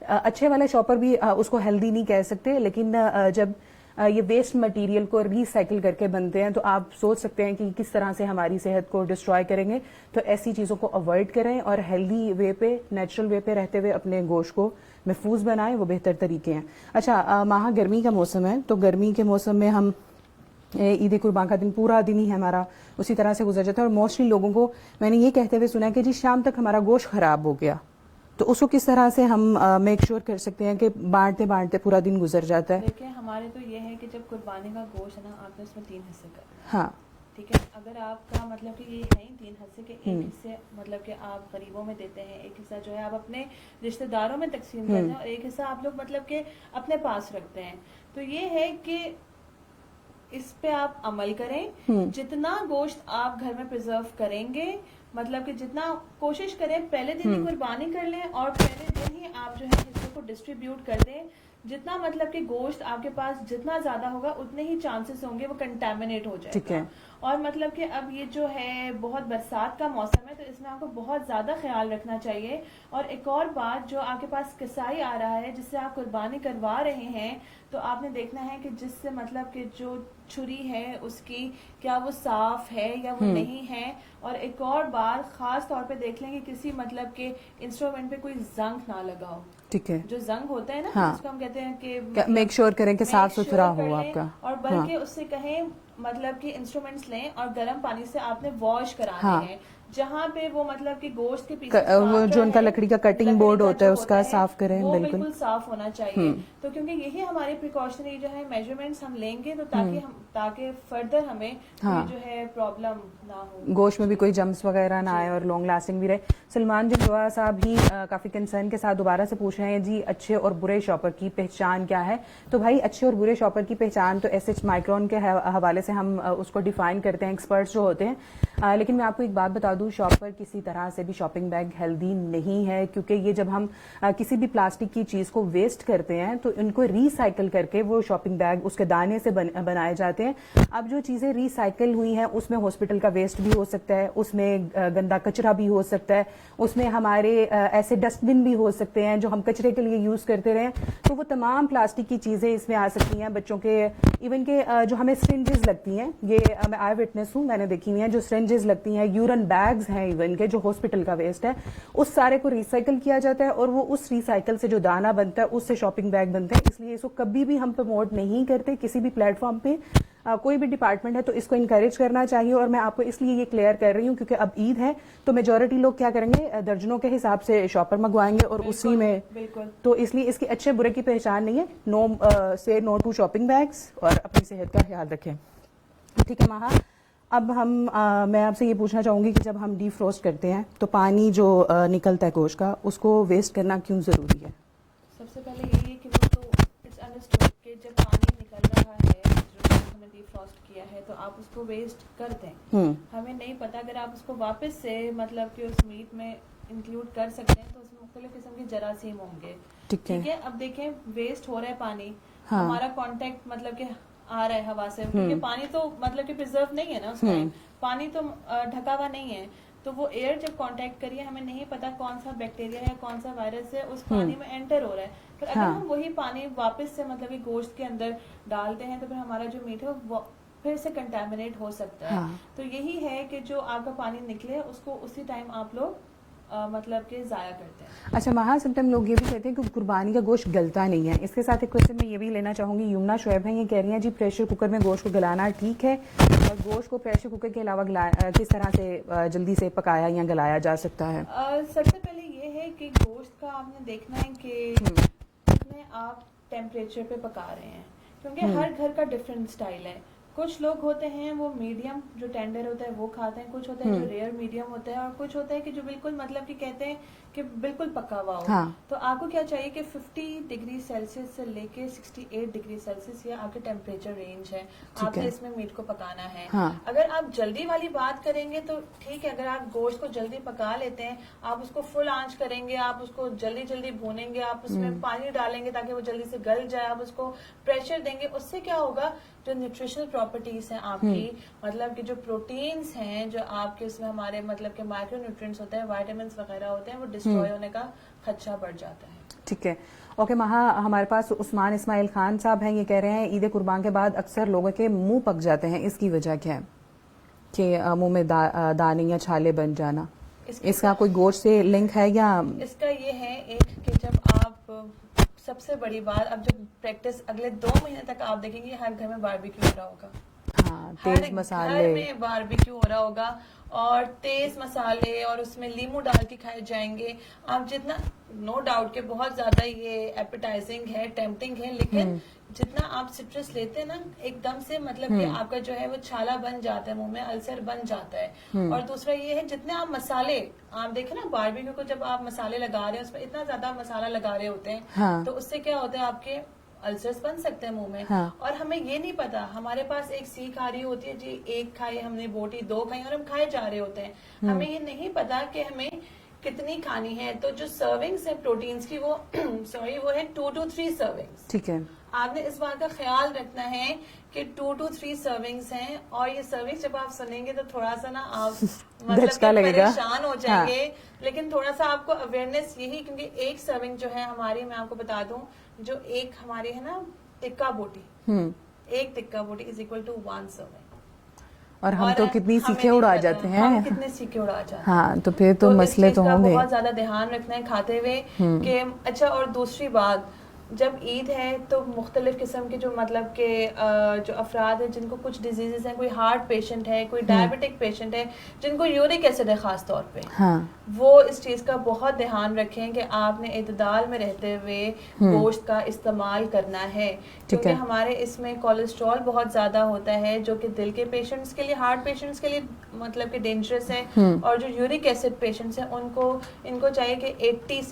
اچھے والا شاپر بھی اس کو ہیلدی نہیں کہہ سکتے, لیکن جب یہ ویسٹ مٹیریل کو ری سائیکل کر کے بنتے ہیں تو آپ سوچ سکتے ہیں کہ کس طرح سے ہماری صحت کو ڈسٹروائے کریں گے. تو ایسی چیزوں کو اوائڈ کریں اور ہیلدی وے پہ, نیچرل وے پہ رہتے ہوئے اپنے گوشت کو محفوظ بنائیں, وہ بہتر طریقے ہیں. اچھا ماہا, گرمی کا موسم ہے, تو گرمی کے موسم میں ہم عید قربان کا دن پورا دن ہی ہمارا اسی طرح سے گزر جاتا ہے, اور موسٹلی لوگوں کو میں نے یہ کہتے ہوئے سنا کہ جی شام تک ہمارا گوشت خراب ہو گیا. تو اس کو کس طرح سے ہم میک شیور کر سکتے ہیں کہ بانٹتے بانٹتے پورا دن گزر جاتا ہے؟ دیکھیں ہمارے تو یہ ہے کہ جب قربانی کا گوشت ہے نا, آپ نے اس میں 3 حصے کرنے. ہاں ٹھیک ہے, اگر آپ کا مطلب کہ یہ ہے 3 حصے کے, ایک حصے مطلب کہ آپ غریبوں میں دیتے ہیں, ایک حصہ جو ہے آپ اپنے رشتہ داروں میں تقسیم کرتے ہیں, اور ایک حصہ آپ لوگ مطلب کہ اپنے پاس رکھتے ہیں. تو یہ ہے کہ اس پہ آپ عمل کریں. جتنا گوشت آپ گھر میں پرزرو کریں گے, مطلب کہ جتنا کوشش کریں پہلے دن ہی قربانی کر لیں, اور پہلے دن ہی آپ جو ہے حصے کو ڈسٹریبیوٹ کر دیں. جتنا مطلب کہ گوشت آپ کے پاس جتنا زیادہ ہوگا اتنے ہی چانسز ہوں گے وہ کنٹامنیٹ ہو جائے گا. اور مطلب کہ اب یہ جو ہے بہت برسات کا موسم ہے, تو اس میں آپ کو بہت زیادہ خیال رکھنا چاہیے. اور ایک اور بات, جو آپ کے پاس کسائی آ رہا ہے جس سے آپ قربانی کروا رہے ہیں, تو آپ نے دیکھنا ہے کہ جس سے مطلب کہ جو چھری ہے اس کی کیا وہ صاف ہے یا وہ نہیں ہے. اور ایک اور بات خاص طور پہ دیکھ لیں کہ کسی مطلب کہ انسٹرومنٹ پہ کوئی زنگ نہ لگاؤ. ٹھیک ہے, جو زنگ ہوتا ہے نا, جس کو ہم کہتے ہیں کہ میک شیور کریں کہ صاف ستھرا ہو آپ کا. اور بلکہ اس سے کہیں مطلب کہ انسٹرومنٹس لیں اور گرم پانی سے آپ نے واش کرانے ہیں, جہاں پہ وہ مطلب کہ گوشت کے پیچھے جو ان کا لکڑی کا کٹنگ بورڈ ہوتا ہے اس کا صاف کریں, وہ بالکل صاف ہونا چاہیے. تو کیونکہ یہی ہماری پریکاشنری جو ہے میجرمنٹس ہم لیں گے, تو تاکہ فردر ہمیں جو ہے پرابلم نہ ہو, گوشت میں بھی کوئی جمس وغیرہ نہ آئے اور لانگ لاسٹنگ بھی رہے. سلمان جنجوعہ صاحب بھی کافی کنسرن کے ساتھ دوبارہ سے پوچھ رہے ہیں جی اچھے اور برے شاپر کی پہچان کیا ہے. تو بھائی اچھے اور برے شاپر کی پہچان تو ایس ایچ مائکرون کے حوالے سے ہم اس کو ڈیفائن کرتے ہیں, ایکسپرٹس جو ہوتے ہیں. لیکن میں آپ کو ایک بات بتا دوں, شاپر کسی طرح سے بھی شاپنگ بیگ ہیلدی نہیں ہے, کیونکہ یہ جب ہم کسی بھی پلاسٹک کی چیز کو ویسٹ کرتے ہیں تو ان کو ری سائیکل کر کے وہ شاپنگ بیگ اس کے دانے سے بنائے جاتے ہیں. اب جو چیزیں ری سائیکل ہوئی ہیں اس میں ہاسپٹل کا ویسٹ بھی ہو سکتا ہے, اس میں گندا کچرا بھی ہو سکتا ہے, اس میں ہمارے ایسے ڈسٹ بن بھی ہو سکتے ہیں جو ہم کچرے کے لیے یوز کرتے رہے. تو وہ تمام پلاسٹک کی چیزیں اس میں آ سکتی ہیں. بچوں کے ایون کہ جو ہمیں سرنجز لگتی ہیں, یہ میں آئی وٹنس ہوں, میں نے دیکھی ہوئی ہیں, جو سرنجز لگتی ہیں, یورن بیگز ہیں ایون کے جو ہاسپٹل کا ویسٹ ہے, اس سارے کو ریسائیکل کیا جاتا ہے, اور وہ اس ریسائیکل سے جو دانا بنتا ہے اس سے شاپنگ بیگ بنتے ہیں. اس لیے اس کو کبھی بھی ہم پروموٹ نہیں کرتے کسی بھی پلیٹ فارم پہ. کوئی بھی ڈپارٹمنٹ ہے تو اس کو انکریج کرنا چاہیے. اور میں آپ کو اس لیے یہ کلیئر کر رہی ہوں کیونکہ اب عید ہے تو میجورٹی لوگ کیا کریں گے, درجنوں کے حساب سے شاپر منگوائیں گے, اور اسی میں تو اس لیے اس کی اچھے برے کی پہچان نہیں ہے. سے نو ٹو شاپنگ بیگس, اور اپنی صحت کا خیال رکھیں. ٹھیک ہے ماہا, اب میں آپ سے یہ پوچھنا چاہوں گی کہ جب ہم ڈی فروسٹ کرتے ہیں تو پانی جو نکلتا ہے گوشت کا, اس کو ویسٹ کرنا کیوں ضروری ہے؟ سب سے پہلے یہی ہے کہ وہ تو اٹس انڈرسٹوڈ کہ جب پانی نکل رہا ہے جو ہم نے ڈی فروسٹ کیا ہے تو آپ اس کو ویسٹ کر دیں. ہمیں نہیں پتا, اگر آپ اس کو واپس سے مطلب کہ اس میٹ میں انکلوڈ کر سکتے ہیں تو اس میں مختلف قسم کے جراثیم ہوں گے. ٹھیک ہے, اب دیکھیں ویسٹ ہو رہا ہے پانی, ہمارا کانٹیکٹ مطلب کہ آ رہا ہے ہوا سے, کیونکہ پانی تو مطلب کہ پرزرو نہیں ہے نا اس ٹائم, پانی تو ڈھکا ہوا نہیں ہے, تو وہ ایئر جب کانٹیکٹ کریے, ہمیں نہیں پتا کون سا بیکٹیریا ہے کون سا وائرس ہے اس پانی میں انٹر ہو رہا ہے. پھر اگر ہم وہی پانی واپس سے مطلب کہ گوشت کے اندر ڈالتے ہیں تو پھر ہمارا جو میٹ ہے وہ پھر سے کنٹامنیٹ ہو سکتا ہے. تو یہی ہے کہ جو آپ کا پانی نکلے اس کو اسی ٹائم آپ لوگ مطلب کہ ضائع کرتے ہیں. اچھا ماہا, سم ٹائم لوگ یہ بھی کہتے ہیں کہ قربانی کا گوشت گلتا نہیں ہے. اس کے ساتھ ایک کوشچن میں یہ بھی لینا چاہوں گی. یمنا شعیب ہیں, یہ کہہ رہی ہیں جی پریشر کوکر میں گوشت کو گلانا ٹھیک ہے, اور گوشت کو پریشر کوکر کے علاوہ کس طرح سے جلدی سے پکایا یا گلایا جا سکتا ہے؟ سب سے پہلے یہ ہے کہ گوشت کا آپ نے دیکھنا ہے کہ کتنے آپ ٹیمپریچر پہ پکا رہے ہیں, کیونکہ ہر گھر کا ڈفرینٹ اسٹائل ہے. کچھ لوگ ہوتے ہیں وہ میڈیم جو ٹینڈر ہوتا ہے وہ کھاتے ہیں, کچھ ہوتے ہیں جو ریئر میڈیم ہوتا ہے, اور کچھ ہوتا ہے کہ جو بالکل مطلب کہ کہتے ہیں کہ بالکل پکا ہوا ہو. تو آپ کو کیا چاہیے کہ 50 ڈگری سیلسیس سے لے کے 68 ڈگری سیلسیس یہ آپ کے ٹیمپریچر رینج ہے, آپ نے اس میں میٹ کو پکانا ہے. اگر آپ جلدی والی بات کریں گے تو ٹھیک ہے, اگر آپ گوشت کو جلدی پکا لیتے ہیں, آپ اس کو فل آنچ کریں گے, آپ اس کو جلدی جلدی بھونیں گے, آپ اس میں پانی ڈالیں گے تاکہ وہ جلدی سے گل جائے, آپ اس کو پریشر دیں گے, اس سے کیا ہوگا جو نیوٹریشنل پراپرٹیز ہیں آپ کی, مطلب کہ جو پروٹینز ہیں جو آپ کے اس میں ہمارے مطلب کہ مائکرو نیوٹرینٹس ہوتے ہیں, وائٹامنس وغیرہ ہوتے ہیں, وہ ڈسٹروائے ہونے کا خدشہ بڑھ جاتا ہے. ٹھیک ہے. اوکے مہا, ہمارے پاس عثمان اسماعیل خان صاحب ہیں, یہ کہہ رہے ہیں عید قربان کے بعد اکثر لوگوں کے منہ پک جاتے ہیں, اس کی وجہ کیا ہے کہ منہ میں دانے یا چھالے بن جانا, اس کا کوئی گوشت سے لنک ہے یا؟ اس کا یہ ہے ایک کہ جب آپ, سب سے بڑی بات, اب جو پریکٹس اگلے 2 مہینے تک آپ دیکھیں گے ہر گھر میں باربیکیو ہو رہا ہوگا, ہاں, تیز مسالے, گھر میں باربیکیو ہو رہا ہوگا اور تیز مسالے, اور اس میں لیمو ڈال کے کھائے جائیں گے. آپ جتنا, نو ڈاؤٹ کہ بہت زیادہ یہ ایپیٹائزنگ ہے, ٹیمپٹنگ ہے, لیکن جتنا آپ سٹرس لیتے ہیں نا ایک دم سے, مطلب کہ آپ کا جو ہے وہ چھالا بن جاتا ہے, منہ میں السر بن جاتا ہے. اور دوسرا یہ ہے جتنے آپ مسالے, آپ دیکھیں نا باربیکیو کو جب آپ مسالے لگا رہے ہیں اس میں اتنا زیادہ مسالہ لگا رہے ہوتے ہیں, تو اس سے کیا ہوتا ہے آپ کے السرز بن سکتے ہیں منہ میں. اور ہمیں یہ نہیں پتا, ہمارے پاس ایک سیکھ آ رہی ہوتی ہے جی, 1 کھائی ہم نے بوٹی, 2 کھائی, اور ہم کھائے جا رہے ہوتے ہیں. ہمیں یہ نہیں پتا کہ ہمیں کتنی کھانی ہے. تو جو سرونگز ہے پروٹینز کی وہ سوری وہ ہے 2 to 3 سرونگز. ٹھیک ہے, آپ نے اس بات کا خیال رکھنا ہے کہ 2 to 3 سرونگز ہیں, اور یہ سرونگز جب آپ سنیں گے تو تھوڑا سا نا آپ مطلب پریشان ہو جائیں گے, لیکن تھوڑا سا آپ کو اویئرنیس یہی, کیونکہ ایک سرونگ جو ہے ہماری, میں آپ کو بتا دوں, جو ایک ہماری ہے نا ٹکا بوٹی, ایک ٹکا بوٹی از اکول ٹو 1 سرونگ. اور ہم تو کتنی سیکھیں اڑا جاتے ہیں, ہم کتنے سیکھیں اڑا جاتے ہیں. ہاں, تو پھر تو مسئلے تو ہوں گے. بہت زیادہ دھیان رکھنا ہے کھاتے ہوئے کہ اچھا. اور دوسری بات, جب عید ہے تو مختلف قسم کے جو مطلب کہ جو افراد ہیں جن کو کچھ ڈیزیزز ہیں, کوئی ہارٹ پیشنٹ ہے, کوئی ڈائبٹک پیشنٹ ہے, جن کو یورک ایسڈ ہے خاص طور پہ, وہ اس چیز کا بہت دھیان رکھیں کہ آپ نے اعتدال میں رہتے ہوئے گوشت کا استعمال کرنا ہے, کیونکہ ہمارے اس میں کولیسٹرول بہت زیادہ ہوتا ہے جو کہ دل کے پیشنٹس کے لیے, ہارٹ پیشنٹس کے لیے مطلب کہ ڈینجرس ہے. اور جو یورک ایسڈ پیشنٹس ہیں ان کو چاہیے کہ 80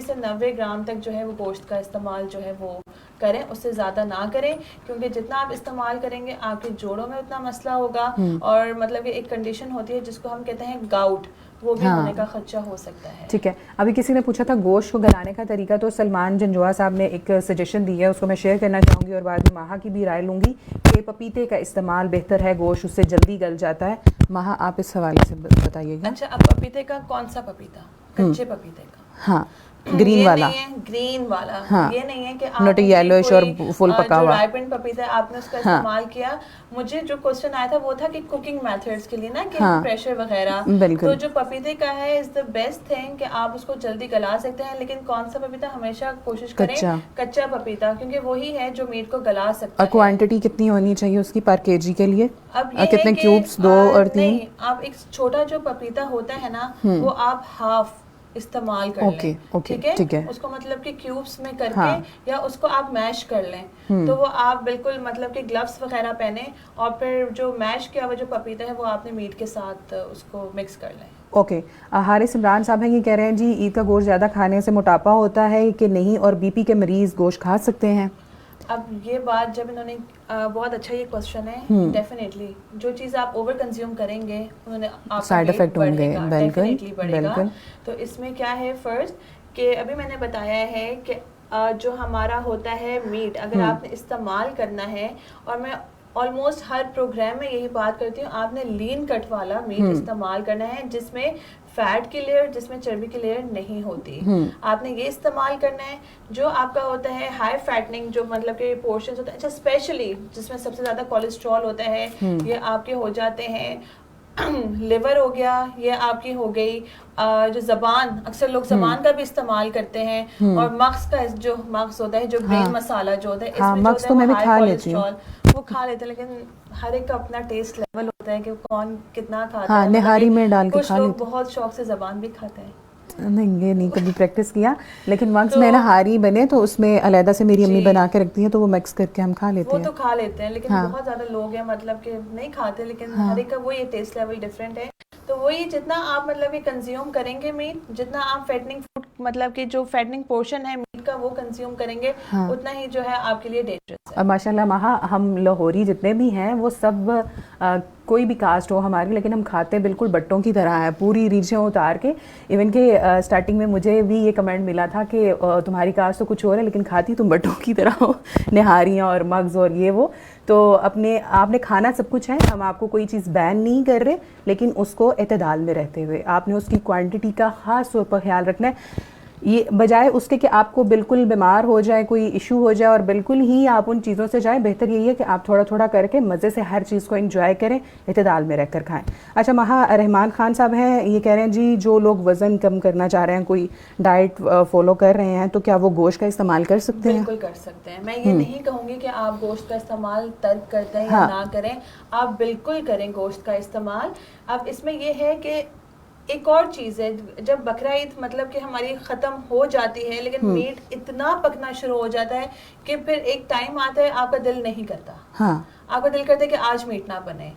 سے 90 گرام تک جو ہے وہ گوشت کا استعمال جو ہے وہ کریں, اس سے زیادہ نہ کریں, کیونکہ جتنا آپ استعمال کریں گے آپ کے جوڑوں میں اتنا مسئلہ ہوگا. اور مطلب کہ ایک کنڈیشن ہوتی ہے جس کو ہم کہتے ہیں گاؤٹ, وہ بھی ہونے کا خدشہ ہو سکتا ہے. ٹھیک ہے, ابھی کسی نے پوچھا تھا گوشت کو گلانے کا طریقہ, تو سلمان جنجوا صاحب نے ایک سجیشن دی ہے, اس کو میں شیئر کرنا چاہوں گی, اور بعد میں ماہا کی بھی رائے لوں گی کہ پپیتے کا استعمال بہتر ہے, گوشت اس سے جلدی گل جاتا ہے. ماہا آپ اس حوالے سے بتائیے گا. اچھا, اب پپیتے کا کون سا پپیتا؟ کچے پپیتے کا. ہاں, گرین والا. گرین والا, یہ نہیں ہے کہ نوٹ یلوش اور فل پکا ہوا. رائپنڈ پپیتا آپ نے اس کا استعمال کیا. مجھے جو کوسچن آیا تھا وہ تھا کہ کوکنگ میتھڈز کے لیے نا, کہ پریشر وغیرہ, تو جو پپیتے کا ہے از دا بیسٹ تھنگ کہ آپ اس کو جلدی گلا سکتے ہیں. لیکن کون سا پپیتا, ہمیشہ کوشش کریں کچا پپیتا, کیونکہ وہی ہے جو میٹ کو گلا سکتا ہے. اور کوانٹٹی کتنی ہونی چاہیے اس کی پر کے جی کے لیے؟ اب یہ کتنے کیوبس, 2 اور 3؟ آپ ایک چھوٹا جو پپیتا ہوتا ہے نا, وہ آپ ہاف استعمال کر لیں, ٹھیک ہے, اس کو مطلب کہ کیوبس میں کر کے, یا اس کو آپ میش کر لیں, تو وہ آپ بالکل مطلب کہ گلوز وغیرہ پہنیں, اور پھر جو میش کیا ہوا جو پپیتا ہے وہ آپ نے میٹ کے ساتھ اس کو مکس کر لیں. اوکے, حارث عمران صاحب ہیں, یہ کہہ رہے ہیں جی عید کا گوشت زیادہ کھانے سے موٹاپا ہوتا ہے کہ نہیں, اور بی پی کے مریض گوشت کھا سکتے ہیں؟ اب یہ بات جب انہوں نے, بہت اچھا یہ کوشچن ہے. ڈیفینیٹلی جو چیز آپ اوور کنزیوم کریں گے انہوں نے آپ سائڈ افیکٹ ہوں گے, بالکل. تو اس میں کیا ہے, فرسٹ کہ ابھی میں نے بتایا ہے کہ جو ہمارا ہوتا ہے میٹ, اگر آپ نے استعمال کرنا ہے, اور میں آلموسٹ ہر پروگرام میں یہی بات کرتی ہوں, آپ نے لین کٹ والا میٹ استعمال کرنا ہے جس میں فیٹ کی لیئر, جس میں چربی کی لیئر نہیں ہوتی. آپ نے یہ استعمال کرنا ہے. جو آپ کا ہوتا ہے ہائی فیٹنگ, جو مطلب کہ پورشنز ہوتے ہیں, اچھا اسپیشلی جس میں سب سے زیادہ کولیسٹرول ہوتا ہے, یہ آپ کے ہو جاتے ہیں. لیور ہو گیا, یہ آپ کی ہو گئی. جو زبان, اکثر لوگ زبان کا بھی استعمال کرتے ہیں, اور مغز کا, جو مغز ہوتا ہے, جو برین مسالہ جو ہوتا ہے, اس میں جو ہوتا ہے ہائی کولیسٹرول, وہ کھا لیتے ہیں. لیکن ہر ایک کا اپنا ٹیسٹ لیول ہوتا ہے کہ کون کتنا کھاتا ہے. نہاری میں ڈال کے کچھ لوگ بہت شوق سے زبان بھی کھاتے ہیں. نہیں, یہ نہیں کبھی پریکٹس کیا, لیکن مکس میں نہاری بنے تو اس میں علیحدہ سے میری امی بنا کے رکھتی ہیں, تو وہ مکس کر کے ہم کھا لیتے ہیں. وہ تو کھا لیتے ہیں, لیکن بہت زیادہ لوگ ہیں مطلب کہ نہیں کھاتے, لیکن ہر ایک کا وہی ٹیسٹ لیول ڈفرینٹ ہے. تو وہی جتنا آپ مطلب کہ کنزیوم کریں گے میٹ, جتنا آپ فیٹنگ فوڈ مطلب کہ جو فیٹنگ پورشن ہے میٹ کا وہ کنزیوم کریں گے, اتنا ہی جو ہے آپ کے لیے ڈینجرس ہے. اور ماشاء اللہ مہا, ہم لاہوری جتنے بھی ہیں وہ سب کوئی بھی کاسٹ ہو ہماری, لیکن ہم کھاتے بالکل بٹوں کی طرح ہے, پوری ریچھیں اتار کے. ایون کہ اسٹارٹنگ میں مجھے بھی یہ کمنٹ ملا تھا کہ تمہاری کاسٹ تو کچھ اور ہے لیکن کھاتی تم بٹوں کی طرح ہو, نہاریاں اور مغز اور یہ وہ. تو آپ نے کھانا سب کچھ ہے, ہم آپ کو کوئی چیز بین نہیں کر رہے, لیکن اس کو اعتدال میں رہتے ہوئے آپ نے اس کی کوانٹٹی کا خاص طور پر خیال رکھنا ہے. یہ بجائے اس کے کہ آپ کو بالکل بیمار ہو جائے, کوئی ایشو ہو جائے اور بالکل ہی آپ ان چیزوں سے جائیں, بہتر یہی ہے کہ آپ تھوڑا تھوڑا کر کے مزے سے ہر چیز کو انجوائے کریں, اعتدال میں رہ کر کھائیں. اچھا, مہا رحمان خان صاحب ہیں, یہ کہہ رہے ہیں جی جو لوگ وزن کم کرنا چاہ رہے ہیں, کوئی ڈائٹ فالو کر رہے ہیں, تو کیا وہ گوشت کا استعمال کر سکتے ہیں؟ بالکل کر سکتے ہیں. میں یہ نہیں کہوں گی کہ آپ گوشت کا استعمال ترک کرتے ہیں یا نہ کریں, آپ بالکل کریں گوشت کا استعمال. اب اس میں یہ ہے کہ ایک اور چیز ہے, جب بقرہ عید مطلب کہ ہماری ختم ہو جاتی ہے, لیکن میٹ اتنا پکنا شروع ہو جاتا ہے کہ پھر ایک ٹائم آتا ہے آپ کا دل نہیں کرتا, آپ کا دل کرتا ہے کہ آج میٹ نہ بنے.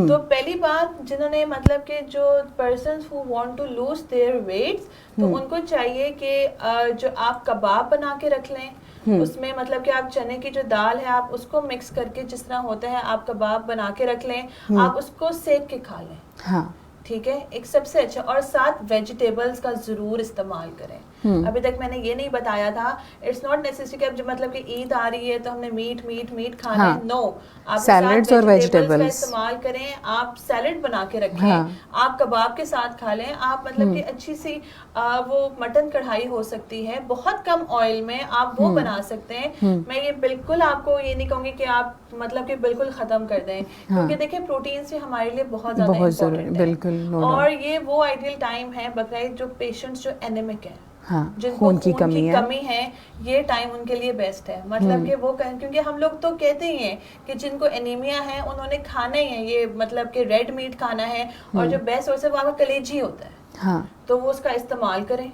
تو پہلی بات, جنہوں نے مطلب کہ جو persons who want to lose their weights, تو ان کو چاہیے کہ جو آپ کباب بنا کے رکھ لیں, اس میں مطلب کہ آپ چنے کی جو دال ہے آپ اس کو مکس کر کے, جس طرح ہوتا ہے آپ کباب بنا کے رکھ لیں, آپ اس کو سیک کے کھا لیں. ٹھیک ہے, ایک سب سے اچھا. اور ساتھ ویجیٹیبلز کا ضرور استعمال کریں. ابھی تک میں نے یہ نہیں بتایا تھا, اٹس ناٹ نیسیسری کہ اب جو مطلب کہ عید آ رہی ہے تو ہم نے میٹ میٹ میٹ کھانا ہے. نو, آپ سیلڈز اور ویجیٹیبلز کا استعمال کریں, آپ سیلڈ بنا کے رکھیں, آپ کباب کے ساتھ کھا لیں. آپ مطلب کہ اچھی سی وہ مٹن کڑھائی ہو سکتی ہے, بہت کم آئل میں آپ وہ بنا سکتے ہیں. میں یہ بالکل آپ کو یہ نہیں کہوں گی کہ آپ مطلب کہ بالکل ختم کر دیں, کیونکہ دیکھیں پروٹینز بھی ہمارے لیے بہت زیادہ امپورٹنٹ ہے. اور یہ وہ آئیڈیل ٹائم ہے بقرہ عید جو پیشنٹس جو اینیمک ہیں, جن کو خون کی کمی ہے, یہ ٹائم ان کے لیے بیسٹ ہے. مطلب کہ وہ کیونکہ ہم لوگ تو کہتے ہی ہیں کہ جن کو انیمیا ہے انہوں نے کھانا ہی ہے یہ مطلب کہ ریڈ میٹ کھانا ہے, اور جو بیسٹ سورس ہے وہ آپ کا کلیجی ہوتا ہے, تو وہ اس کا استعمال کریں.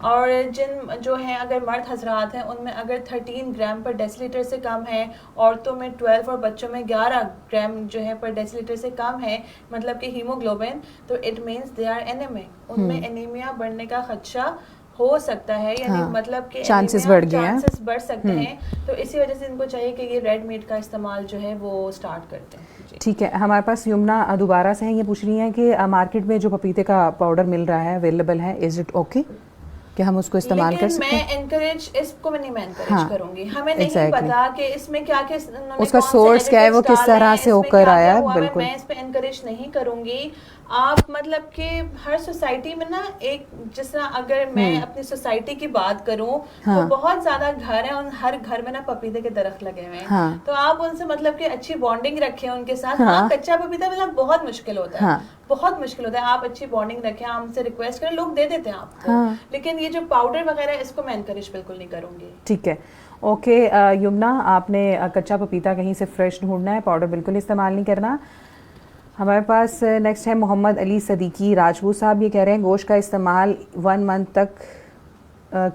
اور جن جو ہیں اگر مرد حضرات ہیں ان میں اگر 13 گرام پر ڈیسی لیٹر سے کم ہے, عورتوں میں 12 اور بچوں میں 11 گرام جو ہے پر ڈیسی لیٹر سے کم ہے مطلب کہ ہیموگلوبن, تو it means they are anaemic. ان میں انیمیا بڑھنے کا خدشہ ہو سکتا ہے, یعنی مطلب کہ چانسز بڑھ سکتے ہیں. تو اسی وجہ سے ان کو چاہیے کہ یہ ریڈ میٹ کا استعمال جو ہے وہ اسٹارٹ کرتے ہیں. ٹھیک ہے, ہمارے پاس یمنا دوبارہ سے ہیں, یہ پوچھ رہی ہیں کہ مارکیٹ میں جو پپیتے کا پاؤڈر مل رہا ہے اویلیبل ہے, از اٹ اوکے کہ ہم اس کو استعمال کر سکتے ہیں؟ میں انکریج اس کو نہیں میں انکریج کروں گی. ہمیں نہیں پتا کہ اس میں کیا اس کا سورس کیا ہے, وہ کس طرح سے ہو کر آیا ہے. بالکل میں اس پہ انکریج نہیں کروں گی. آپ مطلب کہ ہر سوسائٹی میں نا ایک, جس طرح اگر میں اپنی سوسائٹی کی بات کروں تو بہت زیادہ گھر ہیں, ہر گھر میں نا پپیتے کے درخت لگے ہوئے ہیں, تو آپ ان سے مطلب کہ اچھی بانڈنگ رکھیں ان کے ساتھ. ہاں, کچا پپیتا مطلب بہت مشکل ہوتا ہے, بہت مشکل ہوتا ہے. آپ اچھی بانڈنگ رکھیں, آپ ان سے ریکویسٹ کریں, لوگ دے دیتے ہیں آپ کو. لیکن یہ جو پاؤڈر وغیرہ اس کو میں انکریج بالکل نہیں کروں گی. ٹھیک ہے, اوکے. یمنا, آپ نے کچا پپیتا کہیں سے فریش ڈھونڈنا ہے, پاؤڈر بالکل استعمال نہیں کرنا. ہمارے پاس نیکسٹ ہے محمد علی صدیقی راجپوت صاحب, یہ کہہ رہے ہیں گوشت کا استعمال 1 منتھ تک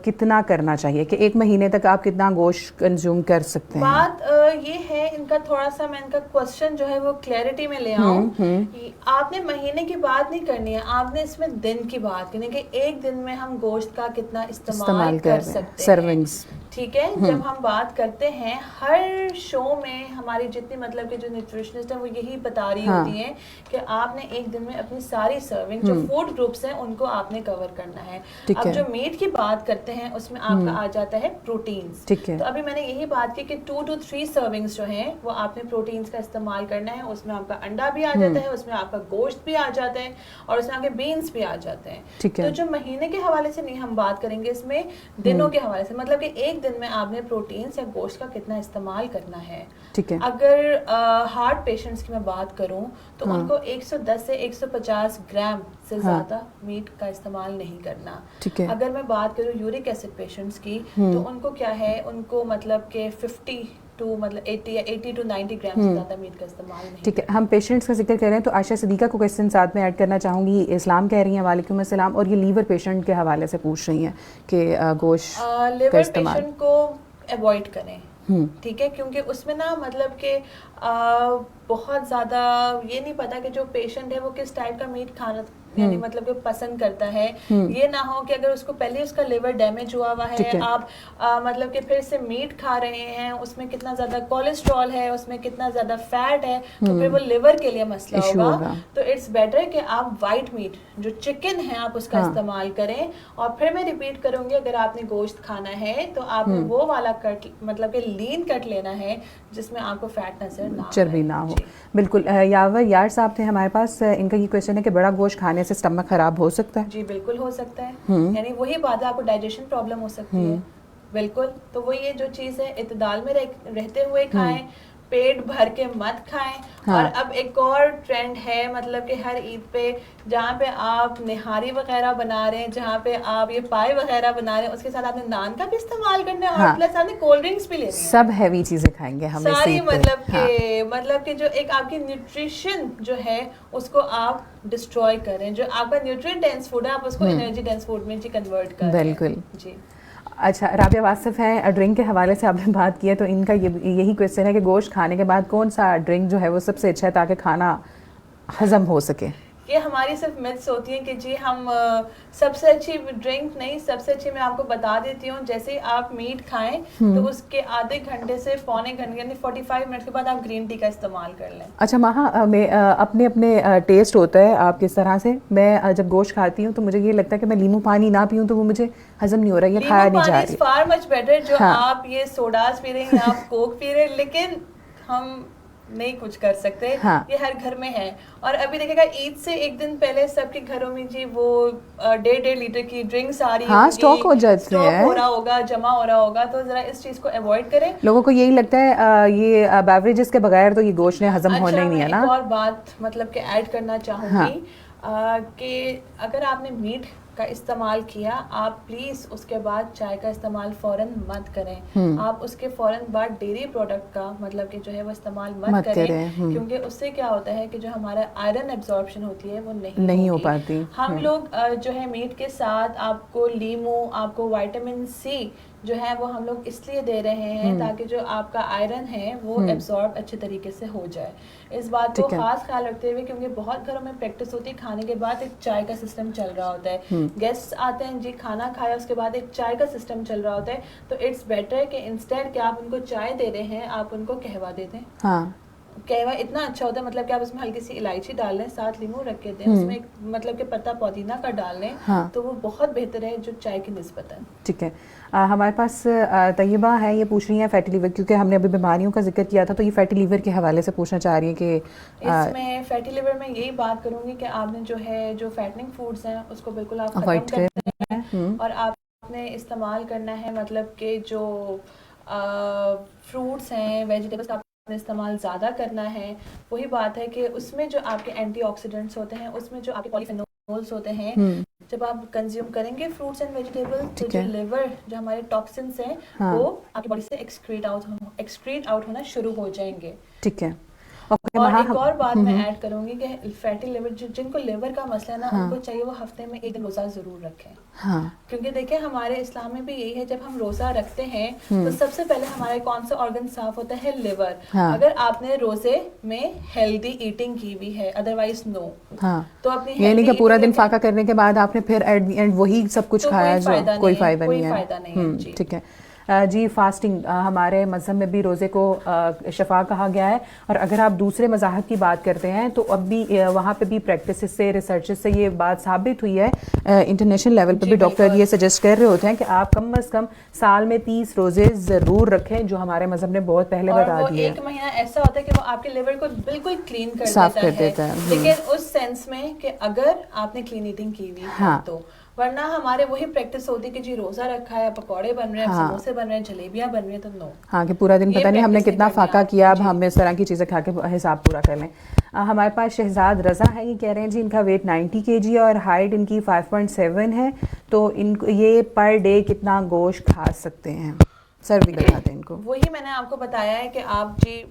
کتنا کرنا چاہیے, کہ 1 مہینے تک آپ کتنا گوشت کنزیوم کر سکتے ہیں؟ بات یہ ہے, ان کا تھوڑا سا میں ان کا کوشچن جو ہے وہ کلیئرٹی میں لے آؤں. آپ نے مہینے کی بات نہیں کرنی ہے, آپ نے اس میں دن کی بات کرنی ہے کہ ایک دن میں ہم گوشت کا کتنا استعمال کر سکتے ہیں, سرونگز. ٹھیک ہے, جب ہم بات کرتے ہیں ہر شو میں ہماری جتنی مطلب کہ جو نیوٹریشنسٹ ہیں وہ یہی بتا رہی ہوتی ہیں کہ آپ نے ایک دن میں اپنی ساری سرونگ جو فوڈ گروپس ہیں ان کو آپ نے کور کرنا ہے. اب جو میٹ کی بات کرتے ہیں اس میں آپ کا آ جاتا ہے پروٹینز. تو ابھی میں نے یہی بات کی کہ 2 to 3 سرونگز جو ہیں وہ آپ نے پروٹینز کا استعمال کرنا ہے. اس میں آپ کا انڈا بھی آ جاتا ہے, اس میں آپ کا گوشت بھی آ جاتا ہے, اور اس میں آپ کے بینس بھی آ جاتے ہیں. تو جو مہینے کے حوالے سے نہیں ہم بات کریں گے, اس میں دنوں کے حوالے سے, مطلب کہ ایک دن میں آپ نے پروٹینز یا گوشت کا کتنا استعمال کرنا ہے. اگر ہارٹ پیشنٹس کی میں بات کروں تو ان کو 110 سے 150 گرام سے زیادہ میٹ کا استعمال نہیں کرنا. اگر میں بات کروں یورک ایسڈ پیشنٹس کی تو ان کو کیا ہے, ان کو مطلب کہ 50 to مطلب 80 to 90 گرام سے زیادہ میٹ کا استعمال نہیں. ٹھیک ہے, ہم پیشنٹس کا ذکر کر رہے ہیں تو عائشہ صدیقہ کو کویسچن ساتھ میں ایڈ کرنا چاہوں گی. اسلام کہہ رہی ہیں وعلیکم السلام, اور یہ لیور پیشنٹ کے حوالے سے پوچھ رہی ہیں کہ گوشت کا استعمال پیشنٹ کو اوائڈ کریں. ٹھیک ہے, کیونکہ اس میں نا مطلب کہ بہت زیادہ یہ نہیں پتا کہ جو پیشنٹ ہے وہ کس ٹائپ کا میٹ کھانا یعنی مطلب کہ پسند کرتا ہے. یہ نہ ہو کہ اگر اس کو پہلے اس کا لیور ڈیمیج ہوا ہوا ہے, آپ مطلب کہ پھر سے میٹ کھا رہے ہیں, اس میں کتنا زیادہ کولیسٹرول ہے, اس میں کتنا زیادہ فیٹ ہے, تو پھر وہ لیور کے لیے مسئلہ ہوگا. تو اٹس بیٹر کہ آپ وائٹ میٹ جو چکن ہے آپ اس کا استعمال کریں. اور پھر میں ریپیٹ کروں گی, اگر آپ نے گوشت کھانا ہے تو آپ نے وہ والا کٹ مطلب کہ لین کٹ لینا ہے جس میں آپ کو فیٹ نظر چربی نہ ہو. بالکل. یاور یار صاحب تھے ہمارے پاس, ان کا یہ کویشچن ہے کہ بڑا گوشت کھانے سے اسٹمک خراب ہو سکتا ہے؟ جی بالکل ہو سکتا ہے, یعنی وہی بات ہے, آپ کو ڈائجیشن پرابلم ہو سکتی ہے. بالکل. تو وہ یہ جو چیز ہے اعتدال میں رہتے ہوئے کھائیں, پیٹ بھر کے مت کھائیں. اور اب ایک اور ٹرینڈ ہے, مطلب کہ ہر عید پہ جہاں پہ آپ نہاری وغیرہ بنا رہے ہیں, جہاں پہ آپ یہ پائے وغیرہ بنا رہے ہیں, اس کے ساتھ آپ نے نان کا بھی استعمال کرنا ہے, اور پلس آپ نے کولڈ ڈرنکس بھی لینی ہے. سب ہیوی چیزیں کھائیں گے ہم ساری, مطلب کہ جو ایک آپ کی نیوٹریشن جو ہے اس کو آپ ڈسٹروائے کریں. جو آپ کا نیوٹرین ڈینس فوڈ ہے آپ اس کو انرجی ڈینس فوڈ میں کنورٹ کریں. بالکل. جی. اچھا, رابعہ واصف ہیں, ڈرنک کے حوالے سے آپ نے بات کی ہے, تو ان کا یہی کویشچن ہے کہ گوشت کھانے کے بعد کون سا ڈرنک جو ہے وہ سب سے اچھا ہے تاکہ کھانا ہضم ہو سکے؟ یہ ہماری صرف متس ہوتی ہیں کہ جی ہم سب سے اچھی ڈرنک نہیں, سب سے اچھی میں آپ کو بتا دیتی ہوں, جیسے ہی آپ میٹ کھائیں تو اس کے آدھے گھنٹے سے پونے گھنٹے یعنی 45 منٹ کے بعد آپ گرین ٹی کا استعمال کر لیں. اچھا ماہا, میں اپنے اپنے ٹیسٹ ہوتا ہے آپ کس طرح سے, میں جب گوشت کھاتی ہوں تو مجھے یہ لگتا ہے کہ میں لیمو پانی نہ پیوں تو وہ مجھے ہضم نہیں ہو رہا, یہ کھایا نہیں جا رہی. فار مچ بیٹر, جو آپ یہ سوڈاز پی رہے ہیں یا آپ کوک پی رہے ہیں, لیکن ہم نہیں کچھ کر سکتے, یہ ہر گھر میں ہے. اور ابھی دیکھے گا عید سے ایک دن پہلے سب کے گھروں میں جی وہ 1.5 لیٹر کی ڈرنکس آ رہی ہے, اسٹاک ہو جاتے ہیں, ہو رہا ہوگا, جمع ہو رہا ہوگا. تو ذرا اس چیز کو اوائڈ کریں. لوگوں کو یہی لگتا ہے یہ بیوریجز کے بغیر تو یہ گوشت نے ہضم ہونا ہی نہیں ہے نا. ایک اور بات مطلب کہ ایڈ کرنا چاہوں گی کہ اگر آپ نے میٹ کا استعمال کیا, آپ پلیز اس کے بعد چائے کا استعمال فوراً مت کریں. آپ اس کے فوراً بعد ڈیری پروڈکٹ کا مطلب کہ جو ہے وہ استعمال مت کریں, کیونکہ اس سے کیا ہوتا ہے کہ جو ہمارا آئرن ایبزارپشن ہوتی ہے وہ نہیں ہو پاتی. ہم لوگ جو ہے میٹ کے ساتھ آپ کو لیمو, آپ کو وائٹامن سی جو ہے وہ ہم لوگ اس لیے دے رہے ہیں تاکہ جو آپ کا آئرن ہے وہ ایبزارب اچھے طریقے سے ہو جائے. اس بات کو خاص خیال رکھتے ہوئے, کیونکہ بہت گھروں میں پریکٹس ہوتی ہے کھانے کے بعد ایک چائے کا سسٹم چل رہا ہوتا ہے, گیسٹ آتے ہیں جی کھانا کھایا اس کے بعد ایک چائے کا سسٹم چل رہا ہوتا ہے. تو اٹس بیٹر کہ انسٹیڈ کہ آپ ان کو چائے دے رہے ہیں آپ ان کو قہوہ دے دیں. قہوہ اتنا اچھا ہوتا ہے, مطلب کہ آپ اس میں ہلکی سی الائچی ڈال لیں, ساتھ لیمو رکھ کے دیں, اس میں مطلب کہ پتا پودینہ کا ڈال لیں, تو وہ بہت بہتر ہے جو چائے کی نسبت ہے. ٹھیک ہے. ہمارے پاس طیبہ ہے, یہ پوچھ رہی ہیں فیٹی لیور, کیونکہ ہم نے ابھی بیماریوں کا ذکر کیا تھا, تو یہ فیٹی لیور کے حوالے سے پوچھنا چاہ رہی ہیں کہ اس میں فیٹی لیور میں یہی بات کروں گی کہ آپ نے جو ہے جو فیٹنگ فوڈز ہیں اس کو بالکل آپ ختم کرتے ہیں, اور آپ نے استعمال کرنا ہے مطلب کہ جو فروٹس ہیں, ویجیٹیبلس آپ نے استعمال زیادہ کرنا ہے. وہی بات ہے کہ اس میں جو آپ کے اینٹی آکسیڈنٹس ہوتے ہیں, اس میں جو آپ کے پولیفینولز ہوتے ہیں, جب آپ کنزیوم کریں گے فروٹس اینڈ ویجیٹیبل, تو جو لیور جو ہمارے ٹاکسنس ہیں وہ آپ کی باڈی سے ایکسکریٹ آؤٹ ہونا شروع ہو جائیں گے. ٹھیک ہے. اور ایک اور بات میں ایڈ کروں گی کہ فیٹی لیور جن کو لیور کا مسئلہ ہے نا, ان کو چاہیے وہ ہفتے میں ایک دن روزہ ضرور رکھیں. کیونکہ دیکھیں ہمارے اسلام میں بھی یہی ہے, جب ہم روزہ رکھتے ہیں تو سب سے پہلے ہمارے کون سا آرگن صاف ہوتا ہے, لیور. اگر آپ نے روزے میں ہیلدی ایٹنگ کی ہوئی ہے, ادروائز نو. تو اپنی یعنی کہ پورا دن فاقہ کرنے کے بعد آپ نے پھر ایٹ دی اینڈ وہی سب کچھ کھایا جو کوئی فائدہ نہیں ہے. ٹھیک ہے جی. فاسٹنگ ہمارے مذہب میں بھی روزے کو شفا کہا گیا ہے, اور اگر آپ دوسرے مذاہب کی بات کرتے ہیں تو اب بھی وہاں پہ بھی پریکٹسز سے, ریسرچز سے یہ بات ثابت ہوئی ہے. انٹرنیشنل لیول پہ بھی ڈاکٹر یہ سجیسٹ کر رہے ہوتے ہیں کہ آپ کم از کم سال میں 30 روزے ضرور رکھیں, جو ہمارے مذہب نے بہت پہلے بتا دیے. ایک مہینہ ایسا ہوتا ہے کہ وہ آپ کے لیور کو بالکل کلین کر دیتا ہے, لیکن اس سینس میں کہ اگر آپ نے کلین ایٹنگ کی ہوئی ہے تو, ورنہ ہمارے وہی پریکٹس ہوتی ہے کہ جی روزہ رکھا ہے, پکوڑے بن رہے ہیں, سموسے بن رہے ہیں, جلیبیاں بن رہی ہیں, تو نو. کہ پورا دن پتہ نہیں ہم نے کتنا فاقہ کیا, اب ہم اس طرح کی چیزیں کھا کے حساب پورا کر لیں. ہمارے پاس شہزاد رضا ہے, یہ کہہ رہے ہیں جی ان کا ویٹ 90 kg اور ہائٹ ان کی 5.7 ہے, تو ان کو یہ پر ڈے کتنا گوشت کھا سکتے ہیں؟ سر بھی بتا دیں ان کو. وہی میں نے آپ کو بتایا ہے کہ آپ جی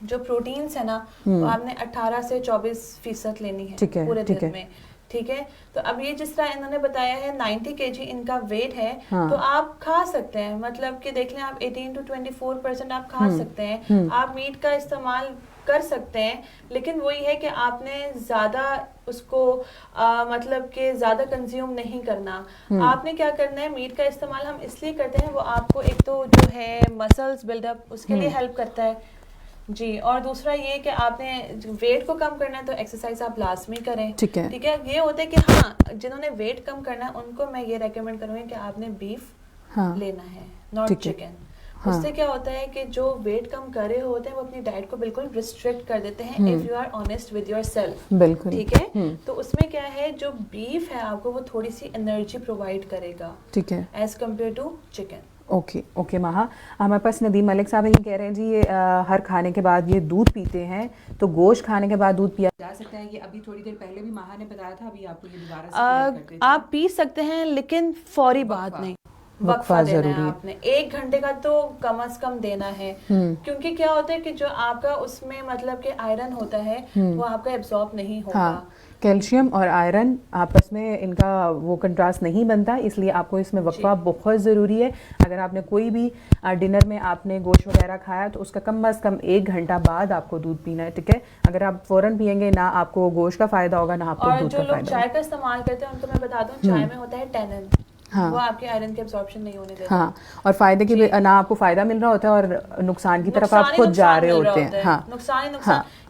جو پروٹینز ہے نا وہ آپ نے 18 سے 24% لینی ہے پورے دن میں. ٹھیک ہے, تو اب یہ جس طرح انہوں نے بتایا ہے 90 kg ان کا ویٹ ہے, تو آپ کھا سکتے ہیں, مطلب کہ دیکھ لیں آپ 18 to 24% آپ کھا سکتے ہیں. آپ میٹ کا استعمال کر سکتے ہیں, لیکن وہی ہے کہ آپ نے زیادہ اس کو مطلب کہ زیادہ کنزیوم نہیں کرنا. آپ نے کیا کرنا ہے, میٹ کا استعمال ہم اس لیے کرتے ہیں, وہ آپ کو ایک تو جو ہے مسلز بلڈ اپ اس کے لیے ہیلپ کرتا ہے جی, اور دوسرا یہ کہ آپ نے ویٹ کو کم کرنا ہے تو ایکسرسائز آپ لازمی کریں. ٹھیک ہے, یہ ہوتا ہے کہ ہاں جنہوں نے ویٹ کم کرنا ہے ان کو میں یہ ریکمینڈ کروں گی کہ آپ نے بیف لینا ہے, ناٹ چکن. اس سے کیا ہوتا ہے کہ جو ویٹ کم کر رہے ہوتے ہیں وہ اپنی ڈائٹ کو بالکل ریسٹرکٹ کر دیتے ہیں if you are honest with your self. بالکل ٹھیک ہے. تو اس میں کیا ہے, جو بیف ہے آپ کو وہ تھوڑی سی انرجی پرووائڈ کرے گا, ٹھیک ہے, as compare to chicken. Okay مہا. ہمارے پاس ندیم ملک صاحب یہ کہہ رہے ہیں جی یہ ہر کھانے کے بعد یہ دودھ پیتے ہیں, تو گوشت کھانے کے بعد دودھ پیا جا سکتا ہے؟ یہ ابھی تھوڑی دیر پہلے بھی مہا نے بتایا تھا, ابھی آپ کو یہ دوبارہ سے کلیئر کر دیتے ہیں. آپ پی سکتے ہیں لیکن فوری بات نہیں, وقفہ دینا ہے آپ نے. 1 گھنٹے کا تو کم از کم دینا ہے, کیونکہ کیا ہوتا ہے کہ جو آپ کا اس میں مطلب کہ آئرن ہوتا ہے وہ آپ کا ایبزارب نہیں ہوگا. کیلشیم اور آئرن آپس میں ان کا وہ کنٹراسٹ نہیں بنتا, اس لیے آپ کو اس میں وقفہ بہت ضروری ہے. اگر آپ نے کوئی بھی ڈنر میں آپ نے گوشت وغیرہ کھایا تو اس کا کم از کم 1 گھنٹہ بعد آپ کو دودھ پینا ہے. ٹھیک ہے, اگر آپ فوراً پیئیں گے نہ آپ کو گوشت کا فائدہ ہوگا نہ آپ کو دودھ کا فائدہ ہوگا. اور جو لوگ چائے کا استعمال کرتے ہیں ان کو میں بتاتا ہوں چائے میں ہوتا ہے ٹینن, وہ آپ کے آئرن کے ایبزارپشن نہیں ہونے دیتا. ہاں, اور فائدے کی نہ آپ کو فائدہ مل رہا ہوتا ہے اور نقصان کی طرف آپ خود جا رہے ہوتے ہیں. ہاں, نقصان